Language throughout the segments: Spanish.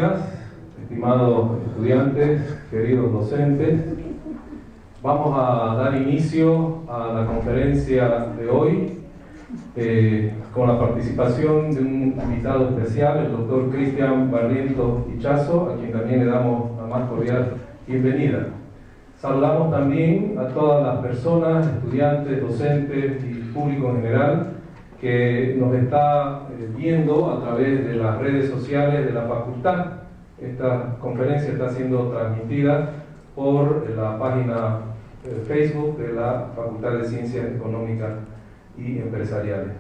días, estimados estudiantes, queridos docentes. Vamos a dar inicio a la conferencia de hoy con la participación de un invitado especial, el doctor Cristian Barrientos Ichazo, a quien también le damos la más cordial bienvenida. Saludamos también a todas las personas, estudiantes, docentes y público en general que nos está viendo a través de las redes sociales de la facultad. Esta conferencia está siendo transmitida por la página Facebook de la Facultad de Ciencias Económicas y Empresariales.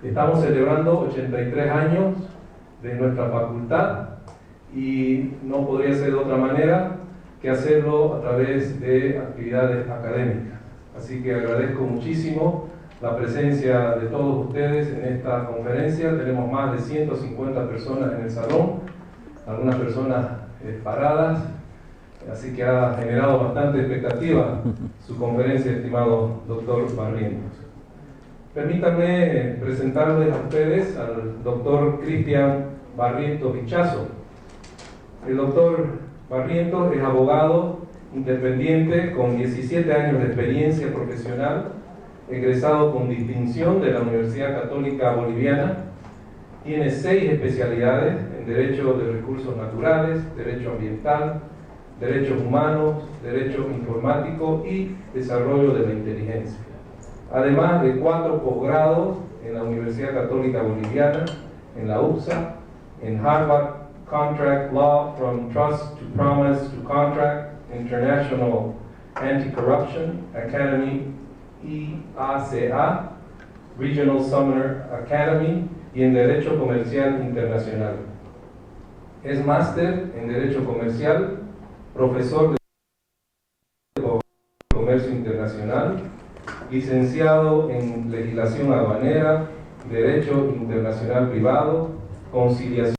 Estamos celebrando 83 años de nuestra facultad y no podría ser de otra manera que hacerlo a través de actividades académicas. Así que agradezco muchísimo la presencia de todos ustedes en esta conferencia. Tenemos más de 150 personas en el salón, algunas personas paradas, así que ha generado bastante expectativa su conferencia, estimado doctor Barrientos. Permítanme presentarles a ustedes al doctor Cristian Barrientos Ichazo. El doctor Barrientos es abogado independiente con 17 años de experiencia profesional, egresado con distinción de la Universidad Católica Boliviana. Tiene 6 especialidades en Derecho de Recursos Naturales, Derecho Ambiental, Derechos Humanos, Derecho Informático y Desarrollo de la Inteligencia. Además de 4 posgrados en la Universidad Católica Boliviana, en la UPSA, en Harvard Contract Law from Trust to Promise to Contract, International Anti-Corruption Academy, IACA, Regional Summer Academy, y en Derecho Comercial Internacional. Es máster en Derecho Comercial, profesor de Comercio Internacional, licenciado en Legislación Aduanera, Derecho Internacional Privado, Conciliación.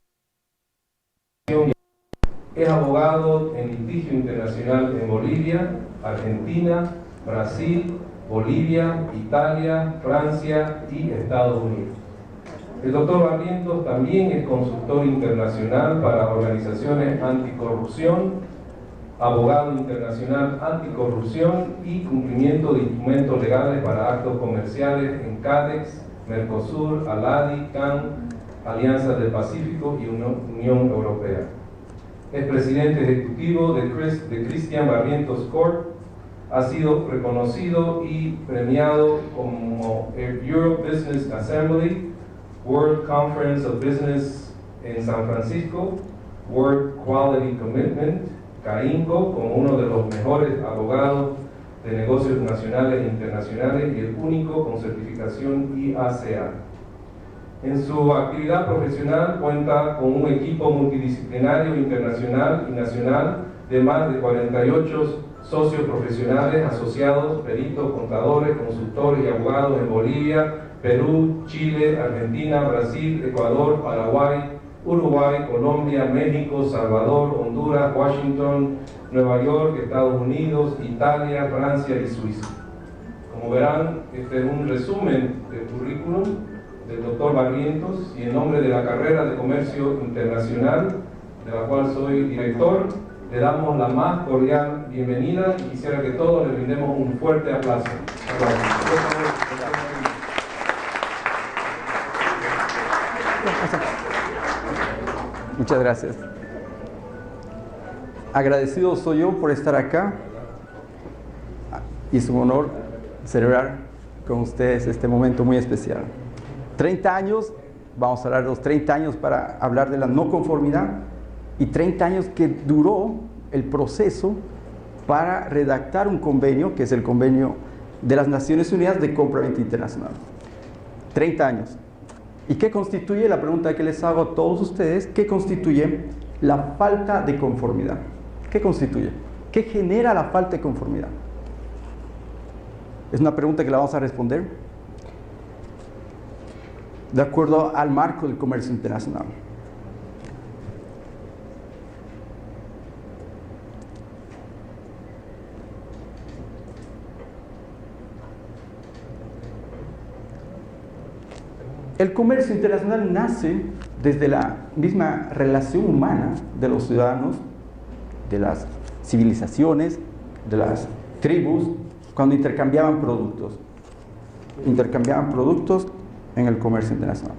Es abogado en litigio internacional en Bolivia, Argentina, Brasil, Bolivia, Italia, Francia y Estados Unidos. El doctor Barrientos también es consultor internacional para organizaciones anticorrupción, abogado internacional anticorrupción y cumplimiento de instrumentos legales para actos comerciales en CADEX, Mercosur, ALADI, CAN, Alianza del Pacífico y Unión Europea. Es presidente ejecutivo de Cristian Barrientos Corp. Ha sido reconocido y premiado como el Europe Business Assembly, World Conference of Business en San Francisco, World Quality Commitment, CAINCO, como uno de los mejores abogados de negocios nacionales e internacionales y el único con certificación IACA. En su actividad profesional cuenta con un equipo multidisciplinario internacional y nacional de más de 48 socios profesionales, asociados, peritos, contadores, consultores y abogados en Bolivia, Perú, Chile, Argentina, Brasil, Ecuador, Paraguay, Uruguay, Colombia, México, Salvador, Honduras, Washington, Nueva York, Estados Unidos, Italia, Francia y Suiza. Como verán, este es un resumen del currículum del doctor Barrientos, y en nombre de la carrera de Comercio Internacional, de la cual soy director, le damos la más cordial bienvenida y quisiera que todos le brindemos un fuerte aplauso. Muchas gracias. Agradecido soy yo por estar acá y es un honor celebrar con ustedes este momento muy especial. 30 años, vamos a hablar de los 30 años para hablar de la no conformidad y 30 años que duró el proceso para redactar un convenio, que es el convenio de las Naciones Unidas de Compraventa Internacional. 30 años. ¿Y qué constituye? La pregunta que les hago a todos ustedes, ¿qué constituye la falta de conformidad? ¿Qué constituye? ¿Qué genera la falta de conformidad? Es una pregunta que la vamos a responder de acuerdo al marco del comercio internacional. El comercio internacional nace desde la misma relación humana de los ciudadanos, de las civilizaciones, de las tribus, cuando intercambiaban productos. Intercambiaban productos en el comercio internacional.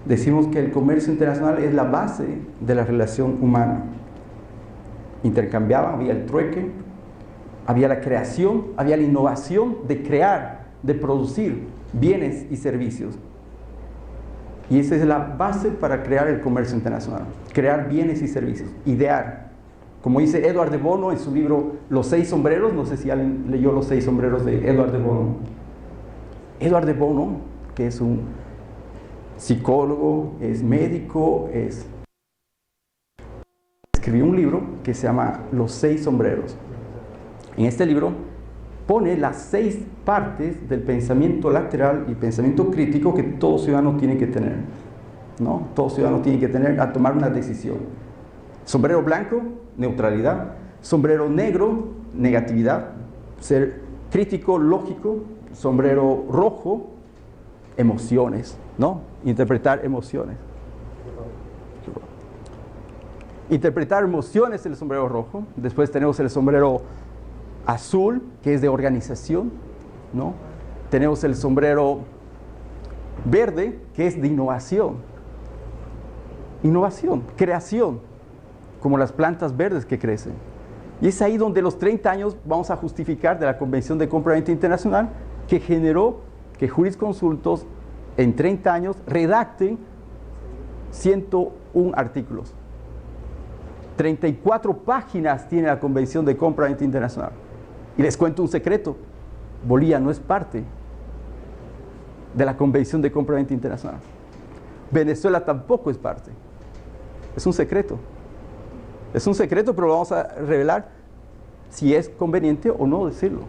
Decimos que el comercio internacional es la base de la relación humana. Intercambiaban, había el trueque, había la creación, había la innovación de crear, de producir bienes y servicios. Y esa es la base para crear el comercio internacional, crear bienes y servicios, idear. Como dice Edward de Bono en su libro Los 6 sombreros, no sé si alguien leyó Los 6 sombreros de Edward de Bono. Edward de Bono, que es un psicólogo, es médico, escribió un libro que se llama Los 6 sombreros. En este libro pone las 6 partes del pensamiento lateral y pensamiento crítico que todo ciudadano tiene que tener, ¿no? Todo ciudadano tiene que tener a tomar una decisión. Sombrero blanco, neutralidad. Sombrero negro, negatividad. Ser crítico, lógico. Sombrero rojo, emociones, ¿no? Interpretar emociones. Interpretar emociones es el sombrero rojo. Después tenemos el sombrero azul, que es de organización, ¿no? Tenemos el sombrero verde, que es de innovación. Innovación, creación, como las plantas verdes que crecen. Y es ahí donde los 30 años vamos a justificar de la Convención de Compra-Venta Internacional que generó que jurisconsultos en 30 años redacten 101 artículos. 34 páginas tiene la Convención de Compra-Venta Internacional. Y les cuento un secreto, Bolivia no es parte de la Convención de Compra-Venta Internacional. Venezuela tampoco es parte. Es un secreto. Es un secreto, pero lo vamos a revelar si es conveniente o no decirlo.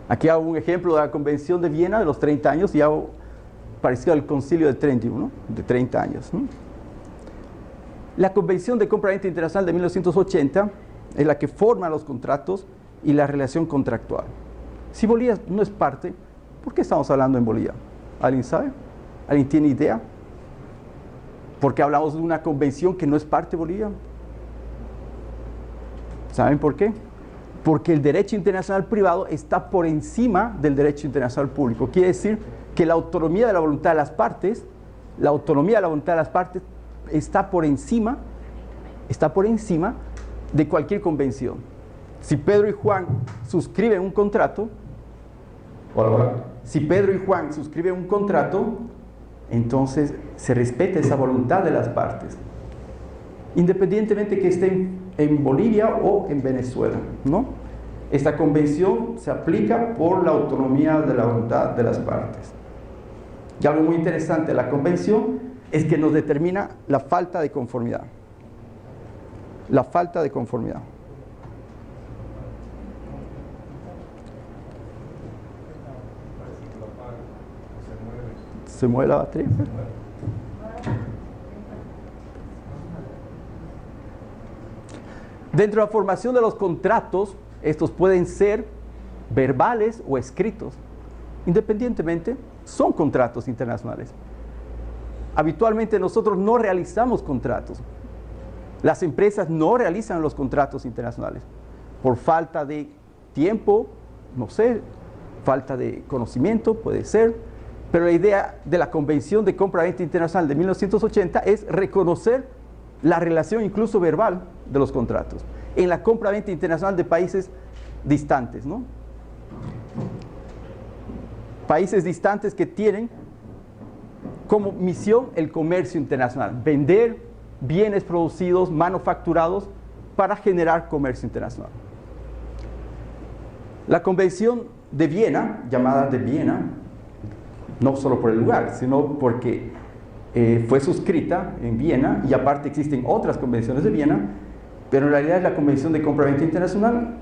Aquí hago un ejemplo de la Convención de Viena de los 30 años y hago parecido al Concilio de Trento, ¿no? De 30 años. ¿no? La Convención de Compra-Venta Internacional de 1980 es la que forma los contratos y la relación contractual. Si Bolivia no es parte, ¿por qué estamos hablando en Bolivia? ¿Alguien sabe? ¿Alguien tiene idea? ¿Por qué hablamos de una convención que no es parte de Bolivia? ¿Saben por qué? Porque el derecho internacional privado está por encima del derecho internacional público. Quiere decir que la autonomía de la voluntad de las partes, está por encima de cualquier convención. Si Pedro y Juan suscriben un contrato, entonces se respeta esa voluntad de las partes, independientemente que estén en Bolivia o en Venezuela, ¿no? Esta convención se aplica por la autonomía de la voluntad de las partes. Y algo muy interesante de la convención es que nos determina la falta de conformidad. La falta de conformidad. ¿Se mueve la batería? Dentro de la formación de los contratos, estos pueden ser verbales o escritos. Independientemente, son contratos internacionales. Habitualmente nosotros no realizamos contratos. Las empresas no realizan los contratos internacionales por falta de tiempo, no sé, falta de conocimiento, puede ser. Pero la idea de la Convención de Compra-Venta Internacional de 1980 es reconocer la relación incluso verbal de los contratos en la compra-venta internacional de países distantes, ¿no? Países distantes que tienen como misión el comercio internacional, vender bienes producidos, manufacturados para generar comercio internacional. La Convención de Viena, llamada de Viena, no solo por el lugar, sino porque fue suscrita en Viena y aparte existen otras convenciones de Viena, pero en realidad es la Convención de Compra-Venta Internacional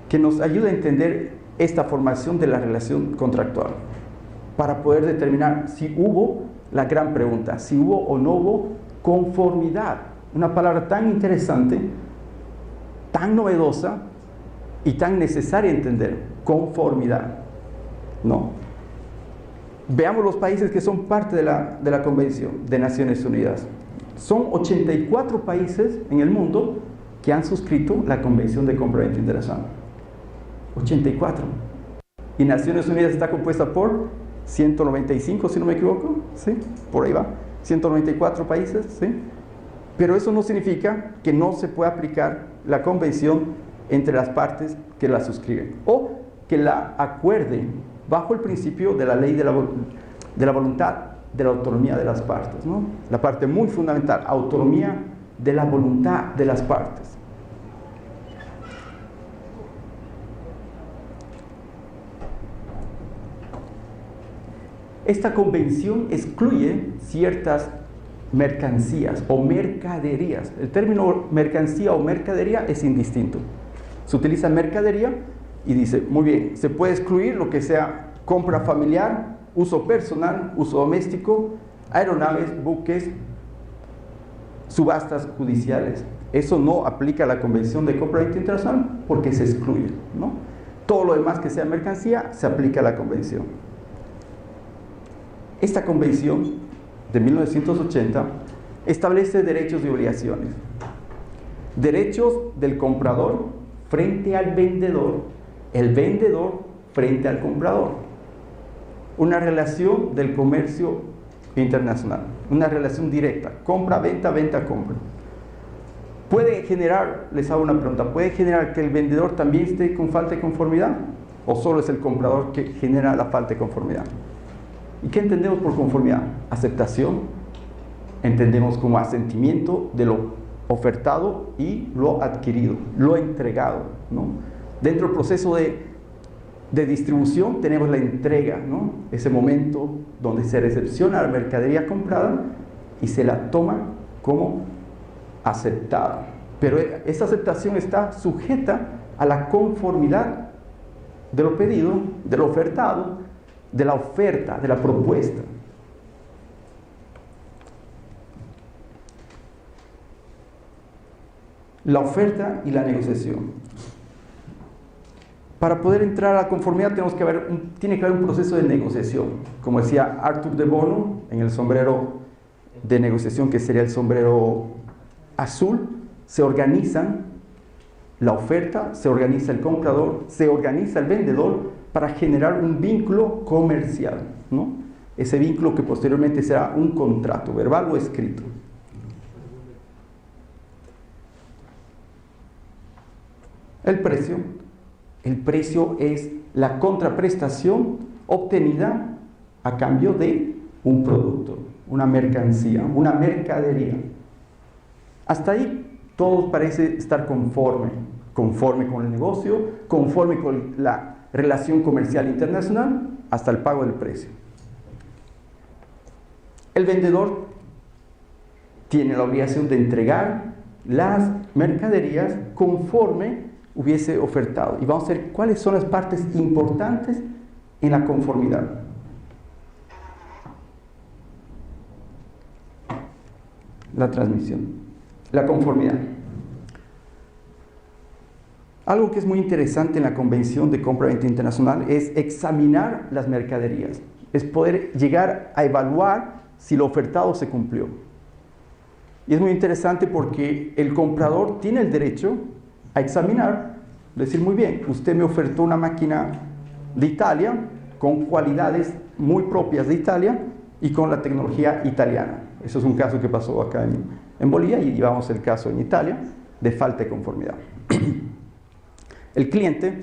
que nos ayuda a entender esta formación de la relación contractual para poder determinar si hubo, la gran pregunta, si hubo o no hubo conformidad, una palabra tan interesante, tan novedosa, y tan necesaria entender, conformidad, ¿no? Veamos los países que son parte de la Convención de Naciones Unidas. Son 84 países en el mundo que han suscrito la Convención de Compraventa Internacional. 84. Y Naciones Unidas está compuesta por 195, si no me equivoco, ¿sí? Por ahí va, 194 países, ¿sí? Pero eso no significa que no se pueda aplicar la convención entre las partes que la suscriben o que la acuerden bajo el principio de la ley de la voluntad, de la autonomía de las partes, ¿no? La parte muy fundamental, autonomía de la voluntad de las partes. Esta convención excluye ciertas mercancías o mercaderías. El término mercancía o mercadería es indistinto. Se utiliza mercadería y dice, muy bien, se puede excluir lo que sea compra familiar, uso personal, uso doméstico, aeronaves, buques, subastas judiciales. Eso no aplica a la Convención de Compraventa Internacional porque se excluye, ¿no? Todo lo demás que sea mercancía se aplica a la Convención. Esta Convención de 1980 establece derechos y obligaciones. Derechos del comprador frente al vendedor, el vendedor frente al comprador. Una relación del comercio internacional, una relación directa, compra-venta, venta-compra. ¿Puede generar, les hago una pregunta, puede generar que el vendedor también esté con falta de conformidad? ¿O solo es el comprador que genera la falta de conformidad? ¿Y qué entendemos por conformidad? Aceptación, entendemos como asentimiento de lo ofertado y lo adquirido, lo entregado, ¿no? Dentro del proceso de distribución tenemos la entrega, ¿no? Ese momento donde se recepciona la mercadería comprada y se la toma como aceptada. Pero esa aceptación está sujeta a la conformidad de lo pedido, de lo ofertado, de la oferta, de la propuesta. La oferta y la negociación. Para poder entrar a la conformidad tiene que haber un proceso de negociación. Como decía Arthur de Bono en el sombrero de negociación, que sería el sombrero azul, se organizan la oferta, se organiza el comprador, se organiza el vendedor para generar un vínculo comercial, ¿no? Ese vínculo que posteriormente será un contrato, verbal o escrito. El precio es la contraprestación obtenida a cambio de un producto, una mercancía, una mercadería. Hasta ahí todo parece estar conforme con el negocio, conforme con la relación comercial internacional, hasta el pago del precio. El vendedor tiene la obligación de entregar las mercaderías conforme hubiese ofertado. Y vamos a ver cuáles son las partes importantes en la conformidad. La transmisión, la conformidad. Algo que es muy interesante en la Convención de Compraventa Internacional es examinar las mercaderías, es poder llegar a evaluar si lo ofertado se cumplió. Y es muy interesante porque el comprador tiene el derecho a examinar, decir, muy bien, usted me ofertó una máquina de Italia con cualidades muy propias de Italia y con la tecnología italiana. Eso es un caso que pasó acá en Bolivia y llevamos el caso en Italia de falta de conformidad. El cliente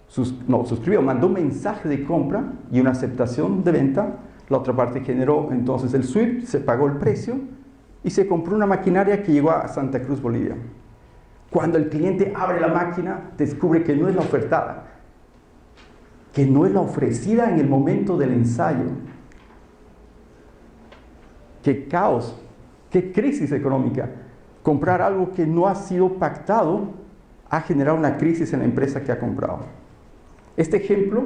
suscribió, mandó un mensaje de compra y una aceptación de venta. La otra parte generó entonces el SWIFT, se pagó el precio y se compró una maquinaria que llegó a Santa Cruz, Bolivia. Cuando el cliente abre la máquina, descubre que no es la ofertada, que no es la ofrecida en el momento del ensayo. ¡Qué caos! ¡Qué crisis económica! Comprar algo que no ha sido pactado ha generado una crisis en la empresa que ha comprado. Este ejemplo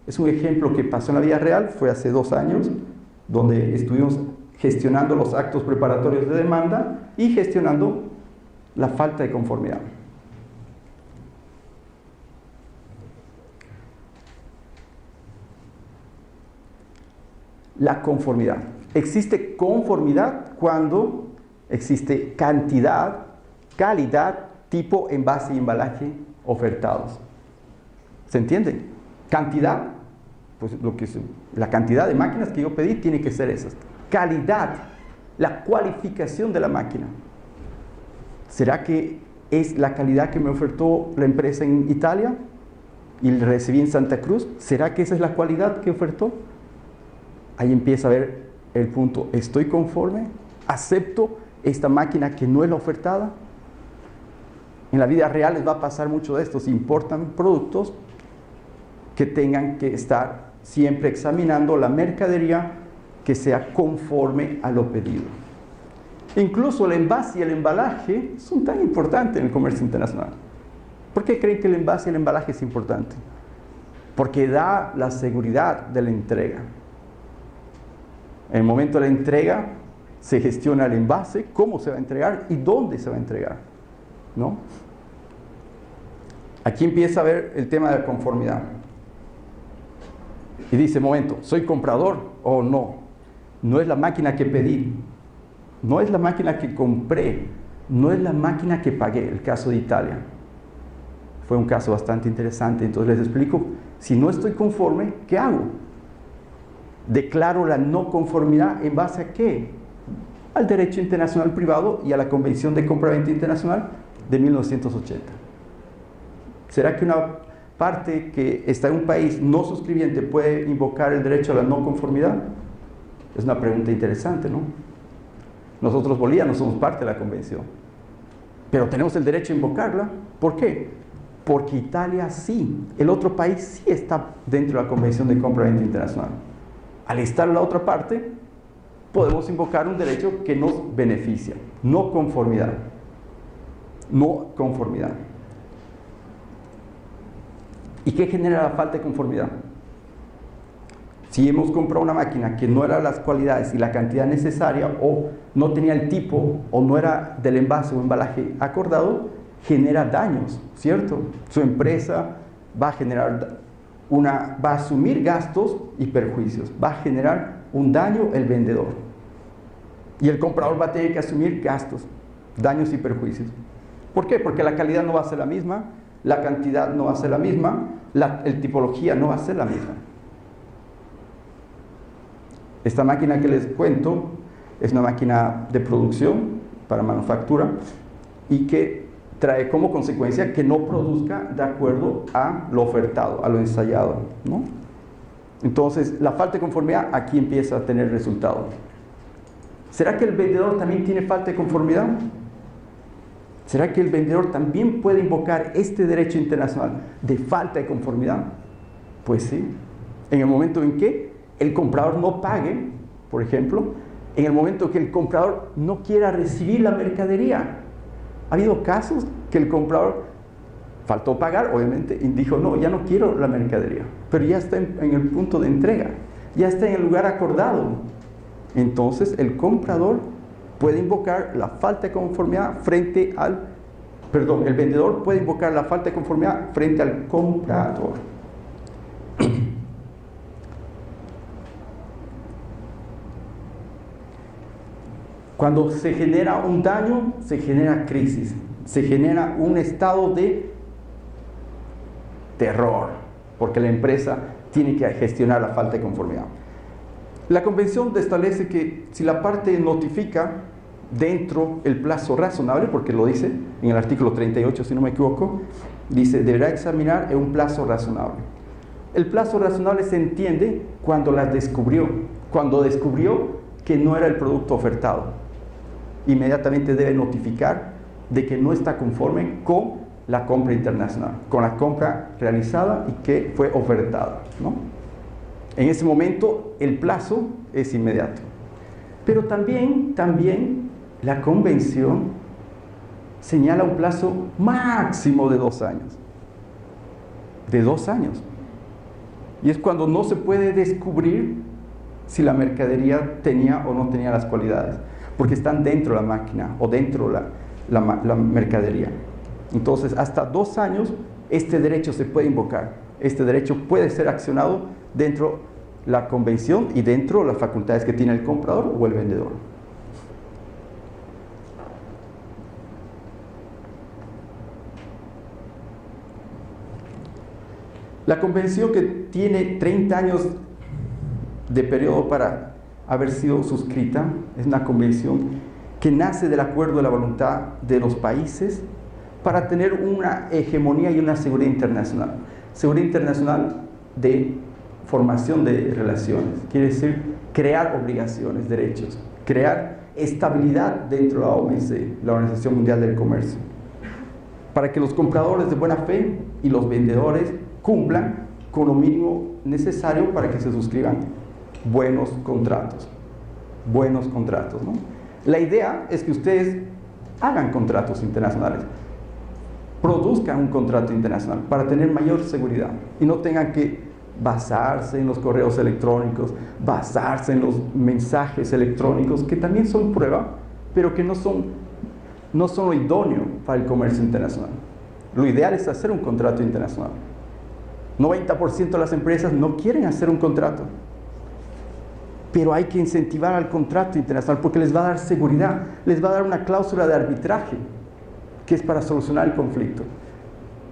es un ejemplo que pasó en la vida real, fue hace 2 años, donde estuvimos gestionando los actos preparatorios de demanda y gestionando la falta de conformidad. la conformidad. Existe conformidad cuando existe cantidad, calidad, tipo, envase y embalaje ofertados. ¿Se entiende? Cantidad, pues la cantidad de máquinas que yo pedí tiene que ser esas. Calidad, la cualificación de la máquina. ¿Será que es la calidad que me ofertó la empresa en Italia y la recibí en Santa Cruz? ¿Será que esa es la cualidad que ofertó? Ahí empieza a ver el punto. ¿Estoy conforme? ¿Acepto esta máquina que no es la ofertada? En la vida real les va a pasar mucho de esto. Si importan productos, que tengan que estar siempre examinando la mercadería que sea conforme a lo pedido. Incluso el envase y el embalaje son tan importantes en el comercio internacional. ¿Por qué creen que el envase y el embalaje es importante? Porque da la seguridad de la entrega. En el momento de la entrega se gestiona el envase, cómo se va a entregar y dónde se va a entregar, ¿no? Aquí empieza a ver el tema de la conformidad. Y dice, momento, ¿soy comprador o no? No es la máquina que pedí, no es la máquina que compré, no es la máquina que pagué. El caso de Italia fue un caso bastante interesante. Entonces les explico, si no estoy conforme, ¿qué hago? Declaro la no conformidad ¿en base a qué? Al derecho internacional privado y a la Convención de Compraventa Internacional de 1980. ¿Será que una parte que está en un país no suscribiente puede invocar el derecho a la no conformidad? Es una pregunta interesante, ¿no? Nosotros bolivianos somos parte de la convención, pero tenemos el derecho a invocarla. ¿Por qué? Porque Italia sí, el otro país sí está dentro de la Convención de Compraventa Internacional. Al estar en la otra parte, podemos invocar un derecho que nos beneficia. No conformidad. No conformidad. ¿Y qué genera la falta de conformidad? Si hemos comprado una máquina que no era las cualidades y la cantidad necesaria, o no tenía el tipo, o no era del envase o embalaje acordado, genera daños, ¿cierto? Su empresa va a asumir gastos y perjuicios, va a generar un daño el vendedor. Y el comprador va a tener que asumir gastos, daños y perjuicios. ¿Por qué? Porque la calidad no va a ser la misma, la cantidad no va a ser la misma, la tipología no va a ser la misma. Esta máquina que les cuento es una máquina de producción para manufactura y que trae como consecuencia que no produzca de acuerdo a lo ofertado, a lo ensayado, ¿no? Entonces, la falta de conformidad aquí empieza a tener resultado. ¿Será que el vendedor también tiene falta de conformidad? ¿Será que el vendedor también puede invocar este derecho internacional de falta de conformidad? Pues sí. En el momento en que el comprador no pague, por ejemplo, en el momento que el comprador no quiera recibir la mercadería. Ha habido casos que el comprador faltó pagar, obviamente, y dijo, no, ya no quiero la mercadería, pero ya está en el punto de entrega, ya está en el lugar acordado. Entonces, el comprador puede invocar la falta de conformidad el vendedor puede invocar la falta de conformidad frente al comprador. Cuando se genera un daño, se genera crisis, se genera un estado de terror, porque la empresa tiene que gestionar la falta de conformidad. La convención establece que si la parte notifica dentro del plazo razonable, porque lo dice en el artículo 38, si no me equivoco, dice, deberá examinar en un plazo razonable. El plazo razonable se entiende cuando las descubrió, que no era el producto ofertado. Inmediatamente debe notificar de que no está conforme con la compra internacional, con la compra realizada y que fue ofertada, ¿no? En ese momento el plazo es inmediato. Pero también la convención señala un plazo máximo de 2 años. De 2 años. Y es cuando no se puede descubrir si la mercadería tenía o no tenía las cualidades, porque están dentro de la máquina o dentro de la mercadería. Entonces, hasta 2 años, este derecho se puede invocar. Este derecho puede ser accionado dentro la convención y dentro las facultades que tiene el comprador o el vendedor. La convención, que tiene 30 años de periodo para haber sido suscrita, es una convención que nace del acuerdo de la voluntad de los países para tener una hegemonía y una seguridad internacional. Seguridad internacional de formación de relaciones, quiere decir crear obligaciones, derechos, crear estabilidad dentro de la OMC, la Organización Mundial del Comercio, para que los compradores de buena fe y los vendedores cumplan con lo mínimo necesario para que se suscriban buenos contratos, ¿no? La idea es que ustedes hagan contratos internacionales, produzcan un contrato internacional para tener mayor seguridad y no tengan que basarse en los correos electrónicos, basarse en los mensajes electrónicos, que también son prueba, pero que no son lo idóneo para el comercio internacional. Lo ideal es hacer un contrato internacional. 90% de las empresas no quieren hacer un contrato, pero hay que incentivar al contrato internacional porque les va a dar seguridad, les va a dar una cláusula de arbitraje que es para solucionar el conflicto.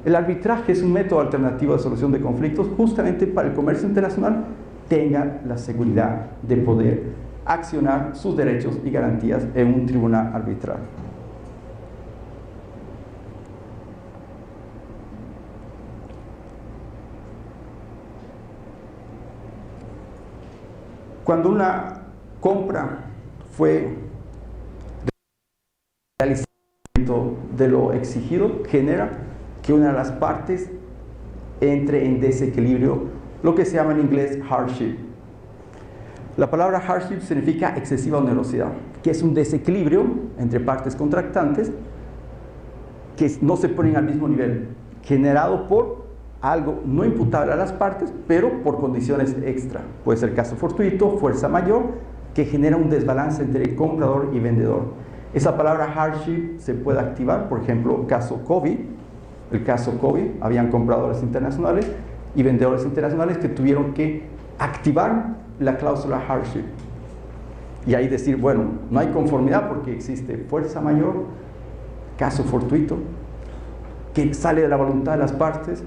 El arbitraje es un método alternativo de solución de conflictos justamente para el comercio internacional tenga la seguridad de poder accionar sus derechos y garantías en un tribunal arbitral. Cuando una compra fue realizada de lo exigido, genera que una de las partes entre en desequilibrio, lo que se llama en inglés hardship. La palabra hardship significa excesiva onerosidad, que es un desequilibrio entre partes contractantes que no se ponen al mismo nivel, generado por algo no imputable a las partes, pero por condiciones extra. Puede ser caso fortuito, fuerza mayor, que genera un desbalance entre comprador y vendedor. Esa palabra hardship se puede activar, por ejemplo, caso COVID. El caso COVID, habían compradores internacionales y vendedores internacionales que tuvieron que activar la cláusula hardship. Y ahí decir, bueno, no hay conformidad porque existe fuerza mayor, caso fortuito, que sale de la voluntad de las partes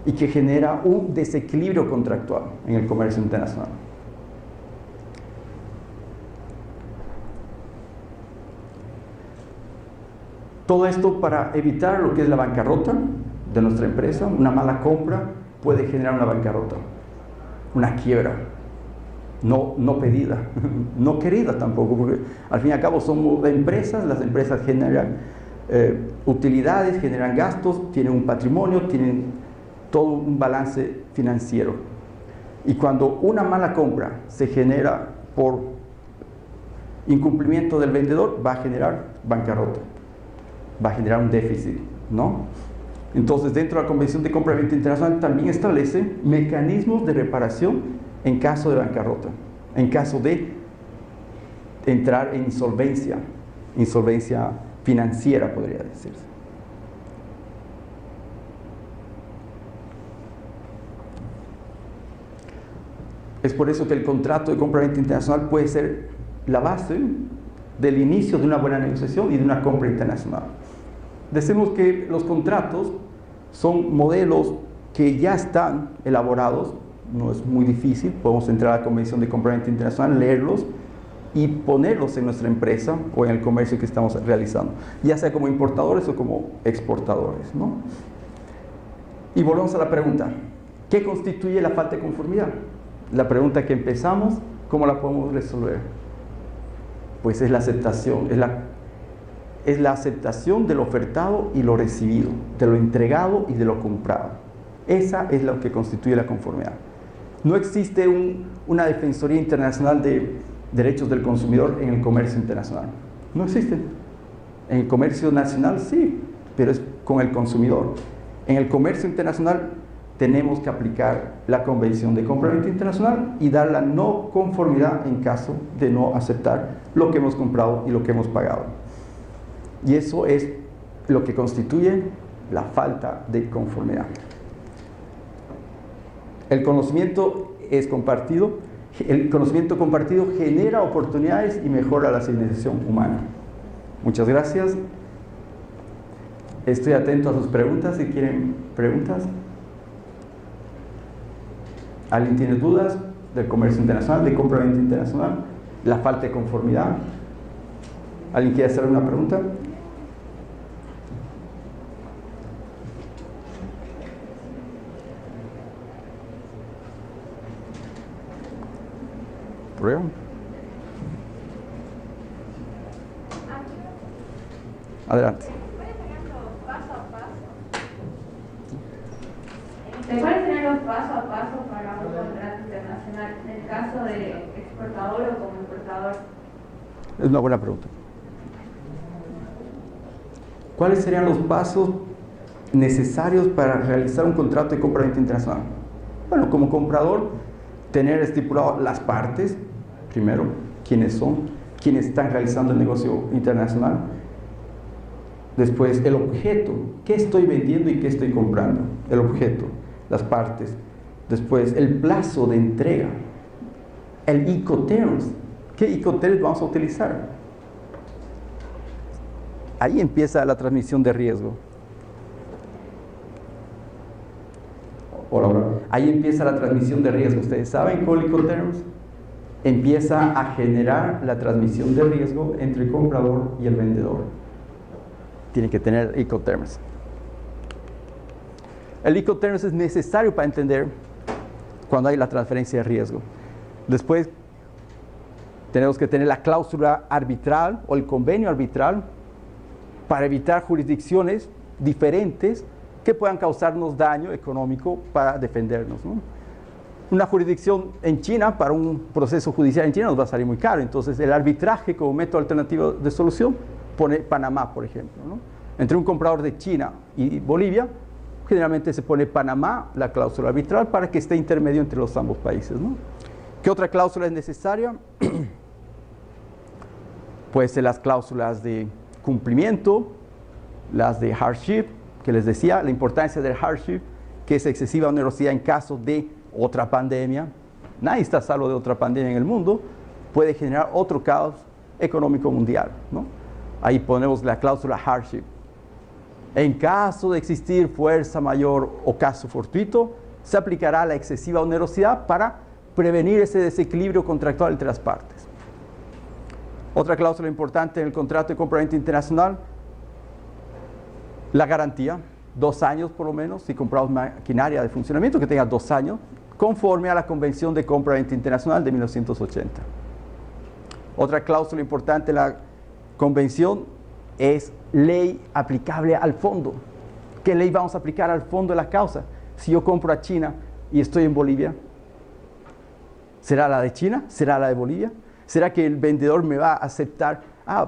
y que genera un desequilibrio contractual en el comercio internacional. Todo esto para evitar lo que es la bancarrota de nuestra empresa. Una mala compra puede generar una bancarrota, una quiebra, no pedida, no querida tampoco, porque al fin y al cabo somos empresas, las empresas generan utilidades, generan gastos, tienen un patrimonio, tienen todo un balance financiero. Y cuando una mala compra se genera por incumplimiento del vendedor, va a generar bancarrota, va a generar un déficit, ¿no? Entonces, dentro de la Convención de Compra y Venta Internacional también establece mecanismos de reparación en caso de bancarrota, en caso de entrar en insolvencia financiera, podría decirse. Es por eso que el contrato de compra-venta internacional puede ser la base del inicio de una buena negociación y de una compra internacional. Decimos que los contratos son modelos que ya están elaborados, no es muy difícil, podemos entrar a la Convención de Compra-venta Internacional, leerlos y ponerlos en nuestra empresa o en el comercio que estamos realizando, ya sea como importadores o como exportadores, ¿no? Y volvemos a la pregunta, ¿qué constituye la falta de conformidad? La pregunta que empezamos, ¿cómo la podemos resolver? Pues es la aceptación, es la aceptación de lo ofertado y lo recibido, de lo entregado y de lo comprado. Esa es lo que constituye la conformidad. No existe una Defensoría Internacional de Derechos del Consumidor en el comercio internacional. No existe. En el comercio nacional sí, pero es con el consumidor. En el comercio internacional tenemos que aplicar la Convención de Compra-venta Internacional y dar la no conformidad en caso de no aceptar lo que hemos comprado y lo que hemos pagado. Y eso es lo que constituye la falta de conformidad. El conocimiento es compartido. El conocimiento compartido genera oportunidades y mejora la civilización humana. Muchas gracias. Estoy atento a sus preguntas, si quieren preguntas. ¿Alguien tiene dudas del comercio internacional, de compra-venta internacional? La falta de conformidad. ¿Alguien quiere hacer una pregunta? ¿Prueba? Adelante. ¿Cuáles serían los paso a paso para un contrato internacional en el caso de exportador o como importador? Es una buena pregunta. ¿Cuáles serían los pasos necesarios para realizar un contrato de compra-venta internacional? Bueno, como comprador, tener estipulado las partes, primero, quiénes son, quiénes están realizando el negocio internacional. Después, el objeto, qué estoy vendiendo y qué estoy comprando. El objeto, las partes. Después, el plazo de entrega. El Incoterms. ¿Qué Incoterms vamos a utilizar? Ahí empieza la transmisión de riesgo. Hola. Ahí empieza la transmisión de riesgo. ¿Ustedes saben cuál es el Incoterms? Empieza a generar la transmisión de riesgo entre el comprador y el vendedor. Tiene que tener Incoterms. El Incoterms es necesario para entender cuando hay la transferencia de riesgo. Después tenemos que tener la cláusula arbitral o el convenio arbitral para evitar jurisdicciones diferentes que puedan causarnos daño económico para defendernos, ¿no? Una jurisdicción en China, para un proceso judicial en China nos va a salir muy caro. Entonces el arbitraje como método alternativo de solución pone Panamá, por ejemplo, ¿no? Entre un comprador de China y Bolivia, generalmente se pone Panamá, la cláusula arbitral, para que esté intermedio entre los ambos países, ¿no? ¿Qué otra cláusula es necesaria? Puede ser las cláusulas de cumplimiento, las de hardship, que les decía, la importancia del hardship, que es excesiva onerosidad en caso de otra pandemia. Nadie está salvo de otra pandemia en el mundo, puede generar otro caos económico mundial, ¿no? Ahí ponemos la cláusula hardship. En caso de existir fuerza mayor o caso fortuito, se aplicará la excesiva onerosidad para prevenir ese desequilibrio contractual entre las partes. Otra cláusula importante en el contrato de compra-venta internacional, la garantía, 2 años por lo menos, si compramos maquinaria de funcionamiento que tenga 2 años, conforme a la Convención de Compra-Venta Internacional de 1980. Otra cláusula importante de la Convención es ley aplicable al fondo. ¿Qué ley vamos a aplicar al fondo de la causa? Si yo compro a China y estoy en Bolivia, ¿será la de China? ¿Será la de Bolivia? ¿Será que el vendedor me va a aceptar?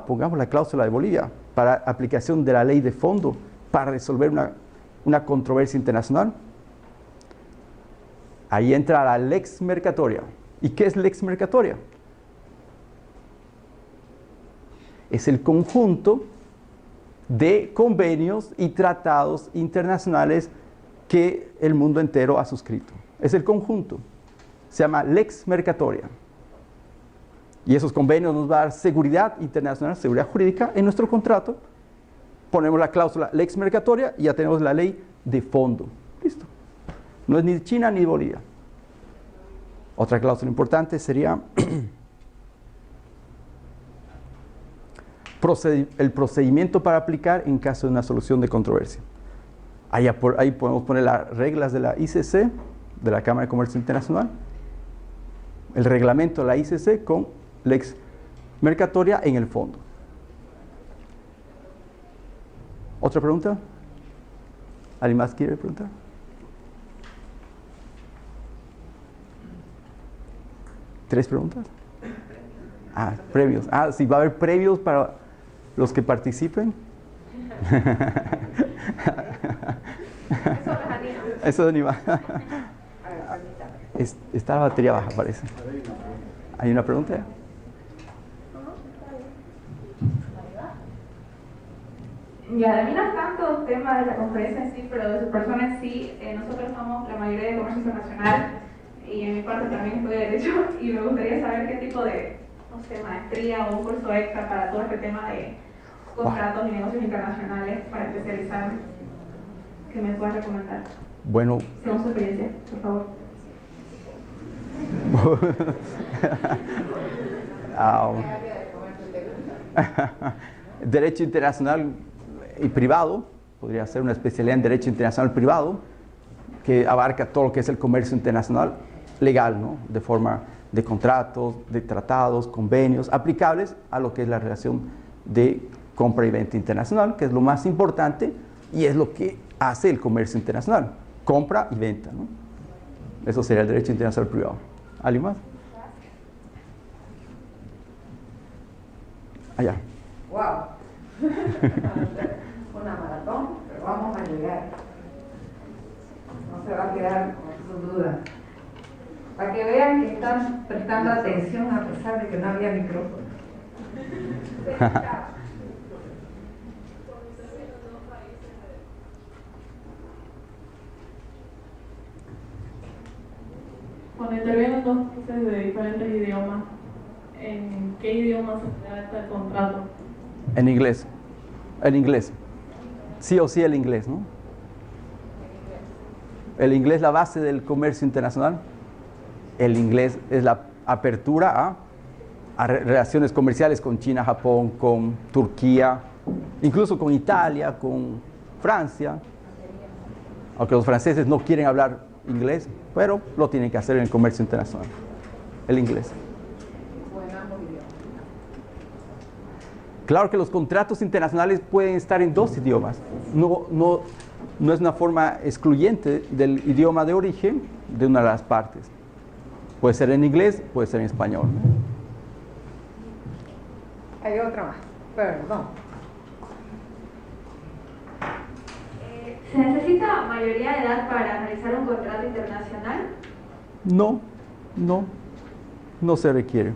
Pongamos la cláusula de Bolivia para aplicación de la ley de fondo para resolver una controversia internacional. Ahí entra la lex mercatoria. ¿Y qué es lex mercatoria? Es el conjunto de convenios y tratados internacionales que el mundo entero ha suscrito. Es el conjunto. Se llama lex mercatoria. Y esos convenios nos van a dar seguridad internacional, seguridad jurídica en nuestro contrato. Ponemos la cláusula lex mercatoria y ya tenemos la ley de fondo. Listo. No es ni de China ni de Bolivia. Otra cláusula importante sería el procedimiento para aplicar en caso de una solución de controversia. Ahí podemos poner las reglas de la ICC, de la Cámara de Comercio Internacional, el reglamento de la ICC con lex mercatoria en el fondo. ¿Otra pregunta? ¿Alguien más quiere preguntar? ¿3 preguntas? Premios. Sí, va a haber premios para los que participen. Eso anima. Está la batería baja, parece. ¿Hay una pregunta? Ya, a mí no es tanto tema de la conferencia en sí, pero de su persona en sí. Nosotros somos la mayoría de comercio internacional y en mi parte también estudio Derecho, y me gustaría saber qué tipo de, no sé, maestría o un curso extra para todo este tema de contratos y negocios internacionales para especializarme, que me puedas recomendar. Bueno. Según su experiencia, por favor. Derecho internacional y privado, podría ser una especialidad en Derecho internacional privado, que abarca todo lo que es el comercio internacional legal, ¿no? De forma de contratos, de tratados, convenios, aplicables a lo que es la relación de compra y venta internacional, que es lo más importante y es lo que hace el comercio internacional, compra y venta, ¿no? Eso sería el derecho internacional privado. ¿Alguien más? Allá. ¡Wow! Una maratón, pero vamos a llegar. No se va a quedar con su duda. Para que vean que están prestando atención a pesar de que no había micrófono. Cuando intervienen dos países de diferentes idiomas, ¿en qué idioma se redacta el contrato? En inglés. En inglés. Sí o sí el inglés, ¿no? El inglés es la base del comercio internacional. El inglés es la apertura a relaciones comerciales con China, Japón, con Turquía, incluso con Italia, con Francia. Aunque los franceses no quieren hablar inglés, pero lo tienen que hacer en el comercio internacional. El inglés. Claro que los contratos internacionales pueden estar en dos idiomas. No es una forma excluyente del idioma de origen de una de las partes. Puede ser en inglés, puede ser en español. Hay otra más. Perdón. ¿Se necesita mayoría de edad para realizar un contrato internacional? No se requiere.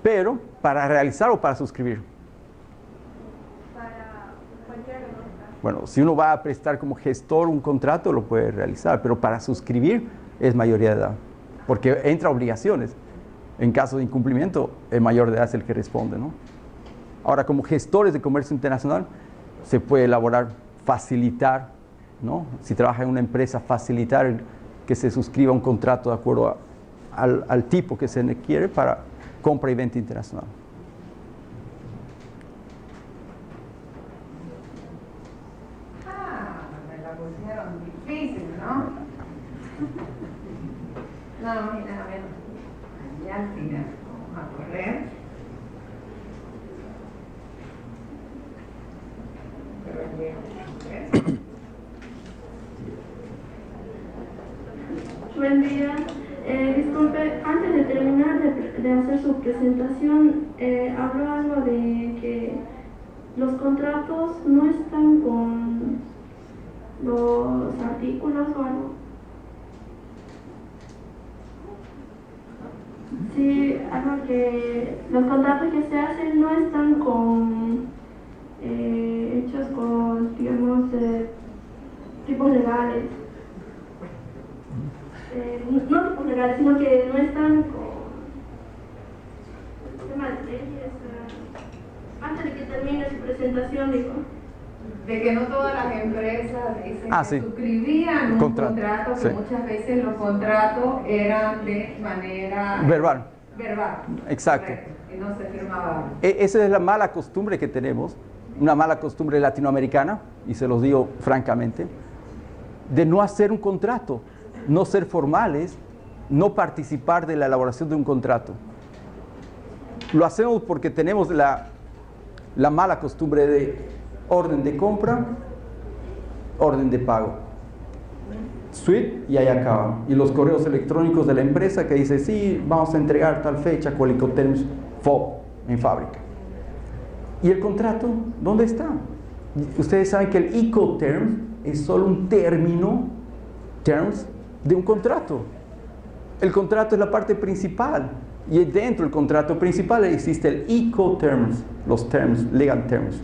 Pero para realizar o para suscribir. Para cualquiera de los dos. Bueno, si uno va a prestar como gestor un contrato, lo puede realizar, pero para suscribir es mayoría de edad, porque entra obligaciones. En caso de incumplimiento, el mayor de edad es el que responde, ¿no? Ahora, como gestores de comercio internacional, se puede elaborar, facilitar, ¿no? Si trabaja en una empresa, facilitar que se suscriba un contrato de acuerdo al tipo que se requiere para compra y venta internacional. Me la pusieron difícil, ¿no? Nada más y nada menos. Allá al final. Vamos a correr. Pero llego. Buen día. Disculpe, antes de terminar de hacer su presentación, habló algo de que los contratos no están con los artículos o algo. Sí, algo que los contratos que se hacen no están hechos con, digamos, tipos legales. No tipos legales, sino que no están con temas de leyes. Antes de que termine su presentación, digo. De que no todas las empresas dicen que sí. suscribían un contrato, que sí. muchas veces los contratos eran de manera Verbal. Exacto. Correcto, y no se firmaba. Esa es la mala costumbre que tenemos, una mala costumbre latinoamericana, y se los digo francamente, de no hacer un contrato, no ser formales, no participar de la elaboración de un contrato. Lo hacemos porque tenemos la mala costumbre de orden de compra, orden de pago, SWIFT, y ahí acaba. Y los correos electrónicos de la empresa que dice, sí, vamos a entregar tal fecha con Incoterms FOB en fábrica. ¿Y el contrato? ¿Dónde está? Ustedes saben que el Incoterms es solo un término, terms, de un contrato. El contrato es la parte principal. Y dentro del contrato principal existe el Incoterms, los terms, legal terms,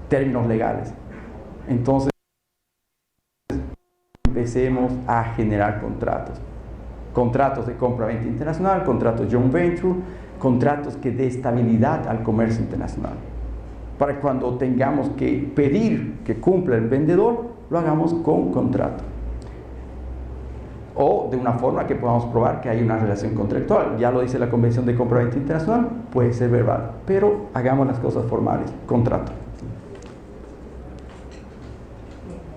términos legales. Entonces, empecemos a generar contratos. contratos de compra-venta internacional, contratos joint venture, contratos que dé estabilidad al comercio internacional. Para cuando tengamos que pedir que cumpla el vendedor, lo hagamos con contrato. O de una forma que podamos probar que hay una relación contractual. Ya lo dice la Convención de Compra-Venta Internacional, puede ser verbal, pero hagamos las cosas formales, contrato.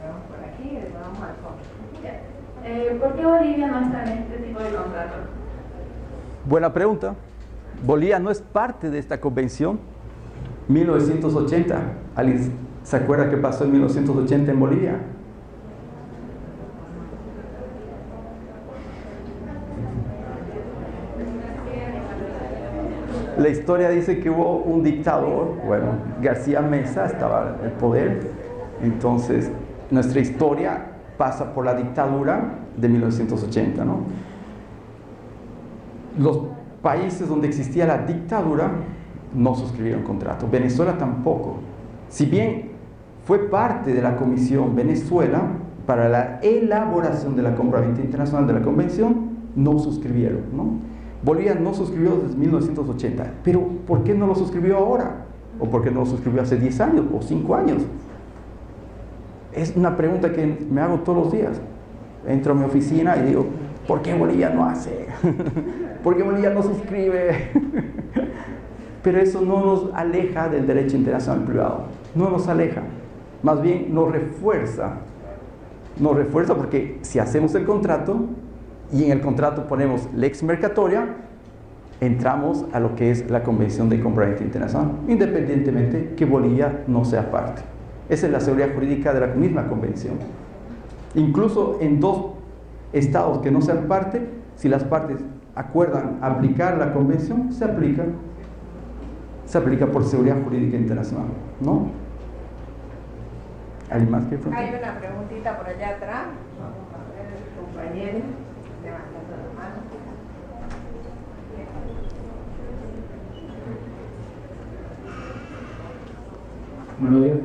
Vamos por aquí y vamos al fondo. ¿Por qué Bolivia no está en este tipo de contrato? Buena pregunta. Bolivia no es parte de esta convención. 1980. ¿Alguien se acuerda qué pasó en 1980 en Bolivia? La historia dice que hubo un dictador, bueno, García Meza estaba en el poder, entonces nuestra historia pasa por la dictadura de 1980, ¿no? Los países donde existía la dictadura no suscribieron contrato, Venezuela tampoco. Si bien fue parte de la Comisión Venezuela para la elaboración de la compra-venta internacional de la convención, no suscribieron, ¿no? Bolivia no suscribió desde 1980, pero ¿por qué no lo suscribió ahora? ¿O por qué no lo suscribió hace 10 años o 5 años? Es una pregunta que me hago todos los días. Entro a mi oficina y digo, ¿por qué Bolivia no hace? ¿Por qué Bolivia no suscribe? Pero eso no nos aleja del derecho internacional privado, no nos aleja, más bien nos refuerza porque si hacemos el contrato y en el contrato ponemos lex mercatoria, entramos a lo que es la Convención de Compra-Venta Internacional, independientemente que Bolivia no sea parte. Esa es la seguridad jurídica de la misma convención. Incluso en 2 estados que no sean parte, si las partes acuerdan aplicar la convención, se aplica por seguridad jurídica internacional, ¿no? ¿Alguien más que preguntar? Hay una preguntita por allá atrás. Vamos a ver el compañero levantando la mano. Buenos días.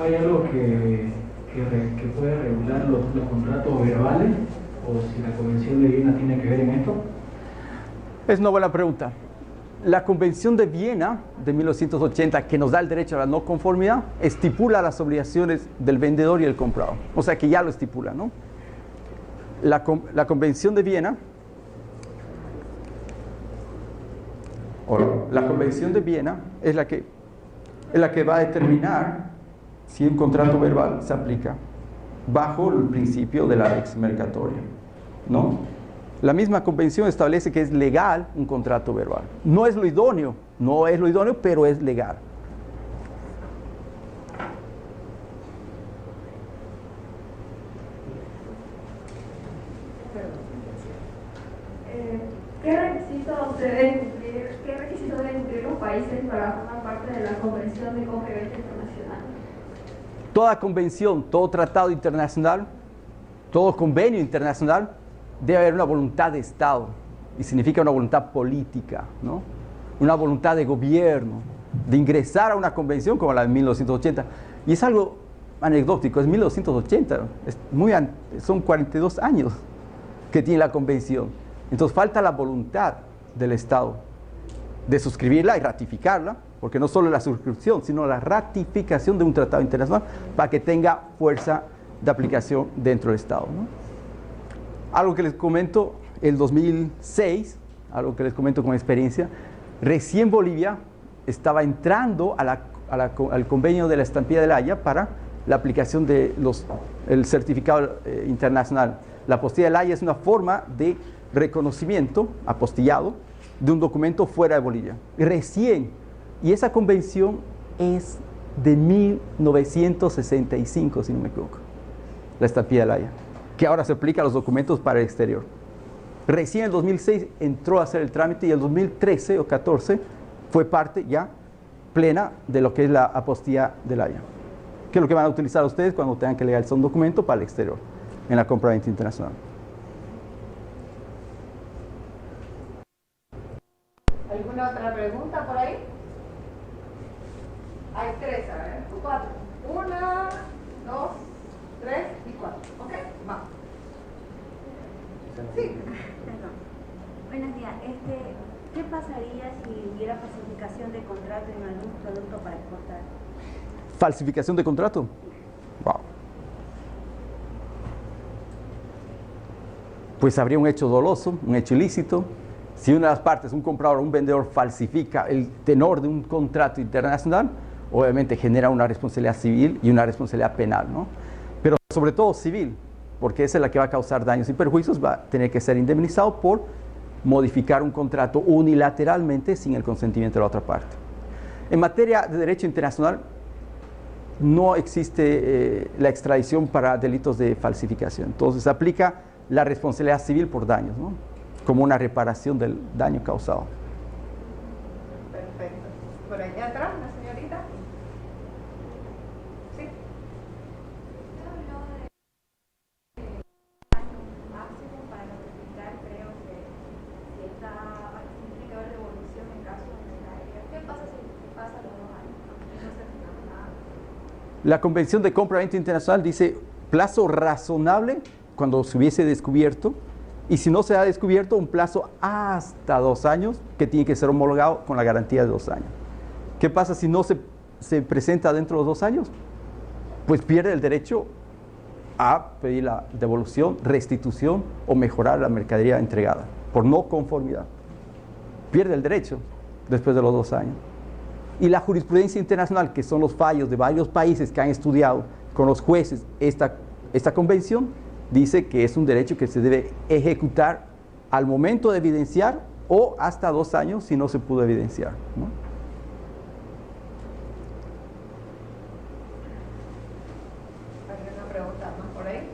¿Hay algo que puede regular los contratos verbales? ¿O si la Convención de Viena tiene que ver en esto? Es una buena pregunta. La Convención de Viena de 1980, que nos da el derecho a la no conformidad, estipula las obligaciones del vendedor y el comprador. O sea que ya lo estipula, ¿no? La Convención de Viena, es la que va a determinar si un contrato verbal se aplica bajo el principio de la lex mercatoria, ¿no? La misma convención establece que es legal un contrato verbal. No es lo idóneo, pero es legal. ¿Qué requisitos deben cumplir los países para formar parte de la Convención de Compra-Venta Internacional? Toda convención, todo tratado internacional, todo convenio internacional, debe haber una voluntad de Estado, y significa una voluntad política, ¿no? Una voluntad de gobierno, de ingresar a una convención como la de 1980. Y es algo anecdótico, es 1980, son 42 años que tiene la convención. Entonces falta la voluntad del Estado de suscribirla y ratificarla, porque no solo la suscripción, sino la ratificación de un tratado internacional para que tenga fuerza de aplicación dentro del Estado, ¿no? Algo que les comento, el 2006, algo que les comento con experiencia, recién Bolivia estaba entrando al convenio de la Estampilla de la Haya para la aplicación de el certificado internacional. La apostilla de la Haya es una forma de reconocimiento apostillado de un documento fuera de Bolivia. Recién, y esa convención es de 1965, si no me equivoco, la Estampilla de la Haya, que ahora se aplica a los documentos para el exterior. Recién en el 2006 entró a hacer el trámite y en el 2013 o 14 fue parte ya plena de lo que es la apostilla de la Haya, que es lo que van a utilizar ustedes cuando tengan que legalizar un documento para el exterior, en la compra-venta internacional. ¿Alguna otra pregunta por ahí? Hay 3, a ver, 4. 1, 2, 3 y 4. ¿Ok? Vamos. Sí. Perdón. Buenos días. ¿Qué pasaría si hubiera falsificación de contrato en algún producto para exportar? ¿Falsificación de contrato? Wow. Pues habría un hecho doloso, un hecho ilícito. Si una de las partes, un comprador o un vendedor, falsifica el tenor de un contrato internacional, obviamente genera una responsabilidad civil y una responsabilidad penal, ¿no? Pero sobre todo civil, porque esa es la que va a causar daños y perjuicios, va a tener que ser indemnizado por modificar un contrato unilateralmente sin el consentimiento de la otra parte. En materia de derecho internacional, no existe la extradición para delitos de falsificación. Entonces, aplica la responsabilidad civil por daños, ¿no? Como una reparación del daño causado. Perfecto. Por allá atrás, la señorita. Sí. Para notificar, creo que si está implica haber devolución en caso de mercadería. ¿Qué pasa si pasan los 2 años? No se firma nada. La Convención de Compra-Venta Internacional dice plazo razonable cuando se hubiese descubierto, y si no se ha descubierto, un plazo hasta 2 años que tiene que ser homologado con la garantía de 2 años. ¿Qué pasa si no se presenta dentro de los 2 años? Pues pierde el derecho a pedir la devolución, restitución o mejorar la mercadería entregada por no conformidad. Pierde el derecho después de los 2 años. Y la jurisprudencia internacional, que son los fallos de varios países que han estudiado con los jueces esta convención, dice que es un derecho que se debe ejecutar al momento de evidenciar o hasta 2 años si no se pudo evidenciar, ¿no? ¿Alguna pregunta más por ahí?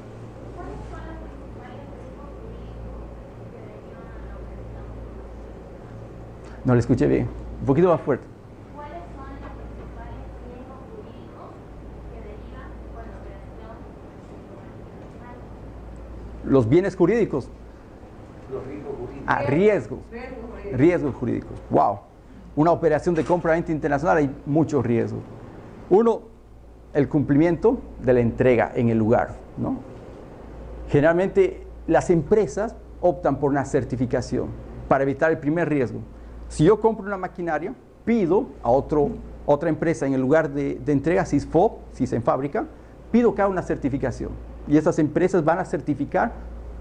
¿Cuáles son las principales riesgos jurídicos que derivan a la operación? No le escuché bien, un poquito más fuerte. ¿Cuáles son los principales riesgos jurídicos que derivan con la operación internacional? Los bienes jurídicos. Los riesgos jurídicos. Ah, riesgos. Riesgos jurídicos. Wow. Una operación de compra-venta internacional hay muchos riesgos. Uno, el cumplimiento de la entrega en el lugar, ¿no? Generalmente las empresas optan por una certificación para evitar el primer riesgo. Si yo compro una maquinaria, pido a otra empresa en el lugar de entrega, si es FOB, si es en fábrica, pido que haga una certificación. Y esas empresas van a certificar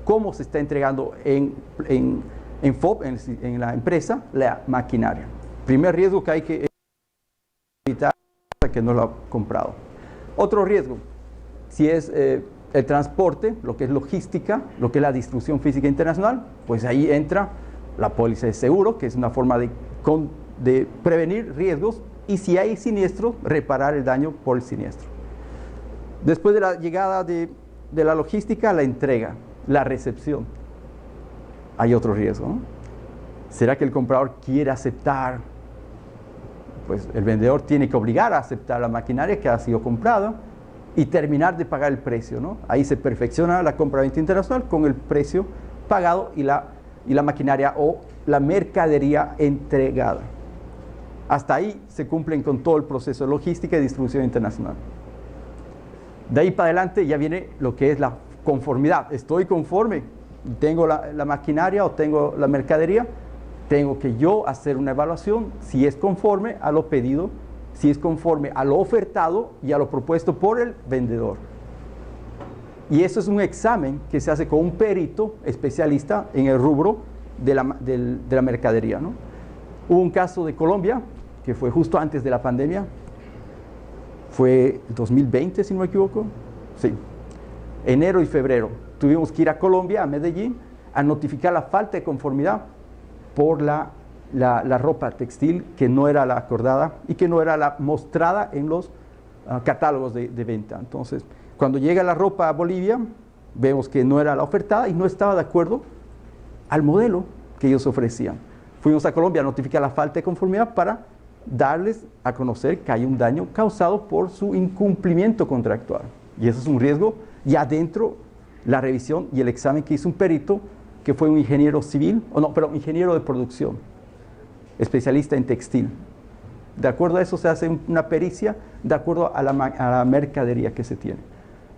cómo se está entregando en FOB, en la empresa, la maquinaria. Primer riesgo que hay que evitar que no lo ha comprado. Otro riesgo, si es el transporte, lo que es logística, lo que es la distribución física internacional, pues ahí entra la póliza de seguro, que es una forma de prevenir riesgos, y si hay siniestro, reparar el daño por el siniestro. Después de la llegada de la logística, la entrega, la recepción. Hay otro riesgo, ¿no? ¿Será que el comprador quiere aceptar? Pues el vendedor tiene que obligar a aceptar la maquinaria que ha sido comprada y terminar de pagar el precio, ¿no? Ahí se perfecciona la compra-venta internacional con el precio pagado y la maquinaria o la mercadería entregada. Hasta ahí se cumplen con todo el proceso de logística y distribución internacional. De ahí para adelante ya viene lo que es la conformidad. Estoy conforme, tengo la maquinaria o tengo la mercadería, tengo que yo hacer una evaluación si es conforme a lo pedido, si es conforme a lo ofertado y a lo propuesto por el vendedor. Y eso es un examen que se hace con un perito especialista en el rubro de la mercadería, ¿no? Hubo un caso de Colombia, que fue justo antes de la pandemia, fue 2020, si no me equivoco, sí, enero y febrero. Tuvimos que ir a Colombia, a Medellín, a notificar la falta de conformidad por la ropa textil que no era la acordada y que no era la mostrada en los catálogos de venta. Entonces, cuando llega la ropa a Bolivia, vemos que no era la ofertada y no estaba de acuerdo al modelo que ellos ofrecían. Fuimos a Colombia a notificar la falta de conformidad para darles a conocer que hay un daño causado por su incumplimiento contractual. Y eso es un riesgo ya dentro la revisión y el examen que hizo un perito, que fue un ingeniero civil, ingeniero de producción, especialista en textil. De acuerdo a eso se hace una pericia de acuerdo a la mercadería que se tiene.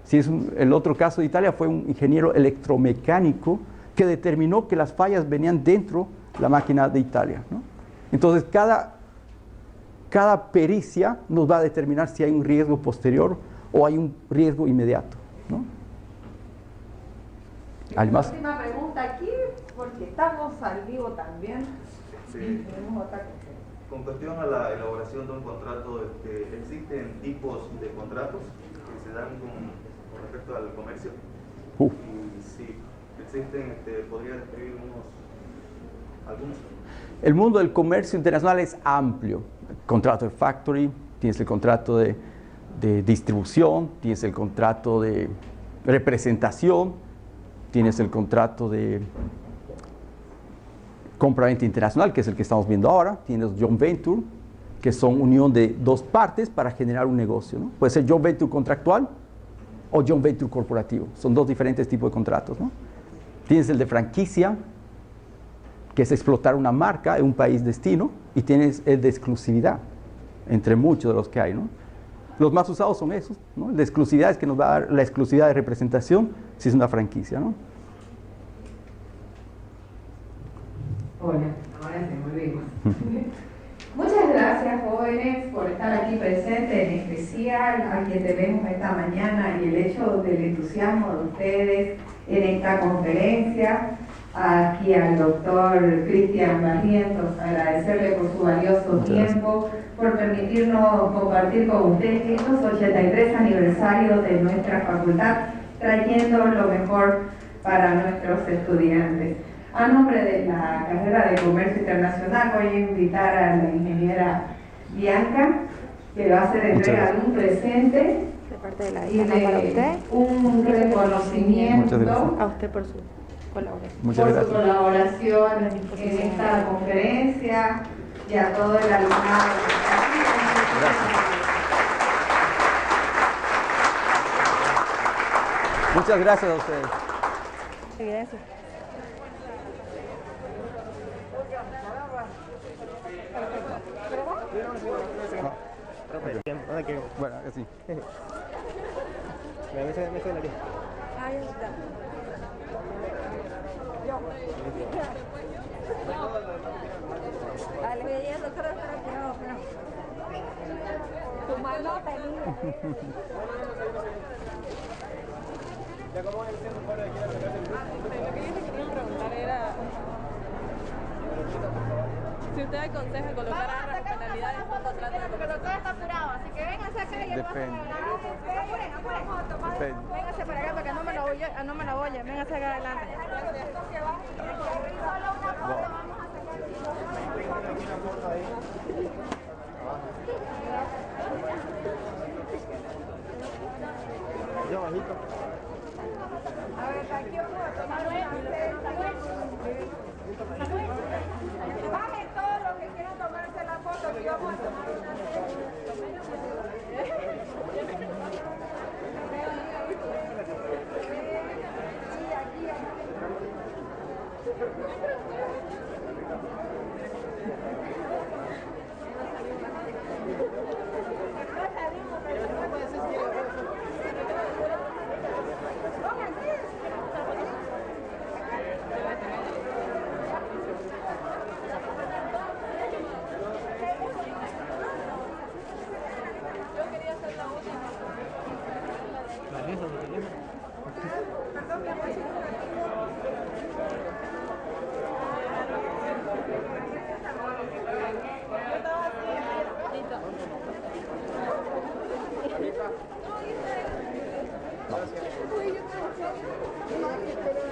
Si es el otro caso de Italia, fue un ingeniero electromecánico que determinó que las fallas venían dentro de la máquina de Italia, ¿no? Entonces, cada pericia nos va a determinar si hay un riesgo posterior o hay un riesgo inmediato, ¿no? ¿Hay más? Última pregunta aquí, porque estamos al vivo también. Sí. Y tenemos otra cosa. Con cuestión a la elaboración de un contrato, ¿existen tipos de contratos que se dan con respecto al comercio? Y si existen, ¿podría describir algunos? El mundo del comercio internacional es amplio. Contrato de factory, tienes el contrato de distribución, tienes el contrato de representación, tienes el contrato de compra-venta internacional, que es el que estamos viendo ahora, tienes joint venture, que son unión de dos partes para generar un negocio, ¿no? Puede ser joint venture contractual o joint venture corporativo, son dos diferentes tipos de contratos, ¿no? Tienes el de franquicia, que es explotar una marca en un país destino, y tienes el de exclusividad, entre muchos de los que hay, ¿no? Los más usados son esos, ¿no? El de exclusividad es que nos va a dar la exclusividad de representación si es una franquicia, ¿no? Hola, ahora sí, volvimos. Muchas gracias, jóvenes, por estar aquí presentes, en especial a quienes vemos esta mañana y el hecho del entusiasmo de ustedes en esta conferencia. Aquí al doctor Cristian Barrientos, agradecerle por su valioso tiempo, por permitirnos compartir con ustedes estos 83 aniversarios de nuestra facultad, trayendo lo mejor para nuestros estudiantes. A nombre de la carrera de Comercio Internacional voy a invitar a la ingeniera Bianca, que va a hacer entrega de un presente De parte de la y IANA para de usted. un reconocimiento Muchas A usted por su colaboración. Muchas por su gracias. colaboración en esta conferencia y a todo el alumnado. Muchas gracias a ustedes. Gracias. Bueno, así. Ahí está. Dale, voy a doctora, espera que no, pero... Tu mano tenía. Lo que yo quería preguntar era si usted aconseja colocar arras o penalidades en fondo atrás de la Pero todo está apurado, así que vénganse acá y yo Depende. Depende. vénganse para acá para que no me lo oye, vénganse acá adelante. A ver, aquí puedo tomar bajen todos los que quieran tomarse la foto, que vamos a tomar Gracias.